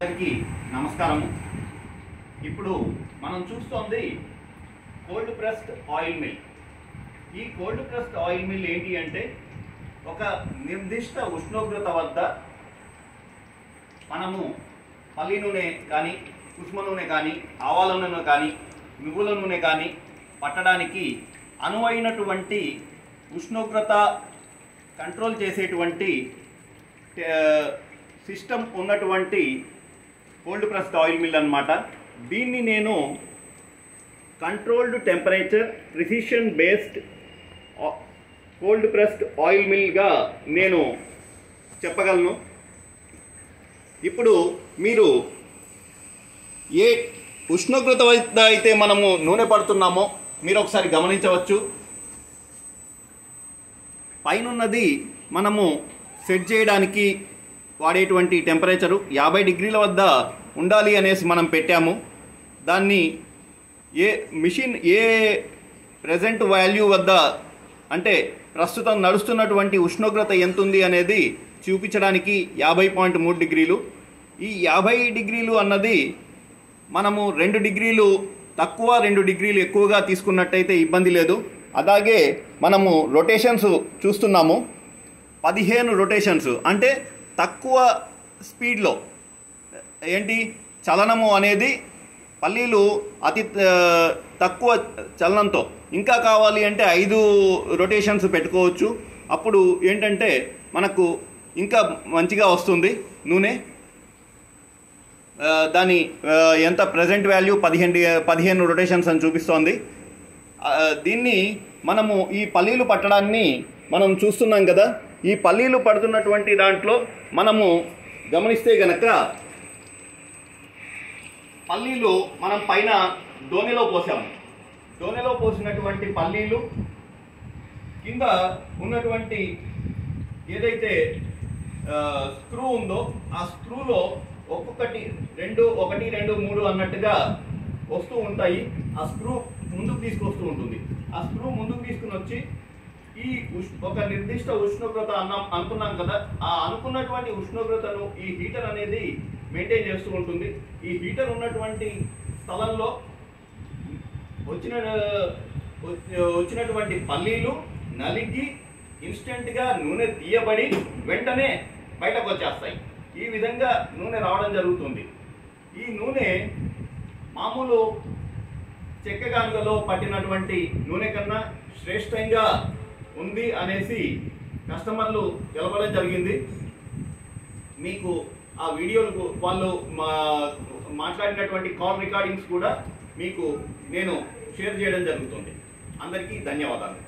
అందరికీ నమస్కారము. ఇప్పుడు మనం చూస్తోంది కోల్డ్ ప్రెస్డ్ ఆయిల్ మిల్. ఈ కోల్డ్ ప్రెస్డ్ ఆయిల్ మిల్ ఏంటి అంటే ఒక నిర్దిష్ట ఉష్ణోగ్రత వద్ద మనము పల్లి నూనె కానీ, కుసుమ నూనె కానీ, ఆవాల నూనె కానీ, నువ్వుల నూనె కానీ పట్టడానికి అనువైనటువంటి ఉష్ణోగ్రత కంట్రోల్ చేసేటువంటి సిస్టమ్ ఉన్నటువంటి కోల్డ్ ప్రెస్డ్ ఆయిల్ మిల్ అన్నమాట. దీన్ని నేను controlled temperature precision based cold pressed oil మిల్గా నేను చెప్పగలను. ఇప్పుడు మీరు ఏ ఉష్ణోగ్రత వద్ద అయితే మనము నూనె పడుతున్నామో మీరు ఒకసారి గమనించవచ్చు. పైనున్నది మనము సెట్ చేయడానికి వాడేటువంటి టెంపరేచరు 50 డిగ్రీల వద్ద ఉండాలి అనేసి మనం పెట్టాము. దాన్ని ఏ ప్రెజెంట్ వాల్యూ వద్ద అంటే ప్రస్తుతం నడుస్తున్నటువంటి ఉష్ణోగ్రత ఎంత ఉంది అనేది చూపించడానికి 50.3 డిగ్రీలు. ఈ 50 డిగ్రీలు అన్నది మనము 2 డిగ్రీలు తక్కువ 2 డిగ్రీలు ఎక్కువగా తీసుకున్నట్టయితే ఇబ్బంది లేదు. అలాగే మనము రొటేషన్స్ చూస్తున్నాము. 15 రొటేషన్స్ అంటే తక్కువ స్పీడ్లో ఏంటి చలనము అనేది పల్లీలు అతి తక్కువ చలనంతో ఇంకా కావాలి అంటే 5 రొటేషన్స్ పెట్టుకోవచ్చు. అప్పుడు ఏంటంటే మనకు ఇంకా మంచిగా వస్తుంది నూనె. దాని ఎంత ప్రజెంట్ వాల్యూ 15 రొటేషన్స్ అని చూపిస్తోంది. దీన్ని మనము ఈ పల్లీలు పట్టడాన్ని మనం చూస్తున్నాం కదా. ఈ పల్లీలు పడుతున్నటువంటి దాంట్లో మనము గమనిస్తే గనక పల్లీలు మనం పైన దోణిలో పోసాము. దోణిలో పోసినటువంటి పల్లీలు కింద ఉన్నటువంటి ఏదైతే స్క్రూ ఉందో ఆ స్క్రూలో ఒక్కొక్కటి 2 1 2 3 అన్నట్టుగా వస్తూ ఉంటాయి. ఆ స్క్రూ ముందుకు తీసుకొస్తూ ఉంటుంది. ఆ స్క్రూ ముందుకు తీసుకుని వచ్చి ఈ ఒక నిర్దిష్ట ఉష్ణోగ్రత అనుకున్నాం కదా, ఆ అనుకున్నటువంటి ఉష్ణోగ్రతను ఈ హీటర్ అనేది మెయింటైన్ చేస్తూ ఉంటుంది. ఈ హీటర్ ఉన్నటువంటి స్థలంలో వచ్చినటువంటి పల్లీలు నలిగి ఇన్స్టెంట్గా నూనె తీయబడి వెంటనే బయటకు వచ్చేస్తాయి. ఈ విధంగా నూనె రావడం జరుగుతుంది. ఈ నూనె మామూలు చెక్కగానుగలో పట్టినటువంటి నూనె కన్నా శ్రేష్టంగా ఉంది అనేసి కస్టమర్లు తెలపడం జరిగింది. మీకు ఆ వీడియోలు వాళ్ళు మాట్లాడినటువంటి కాల్ రికార్డింగ్స్ కూడా మీకు నేను షేర్ చేయడం జరుగుతుంది. అందరికీ ధన్యవాదాలు.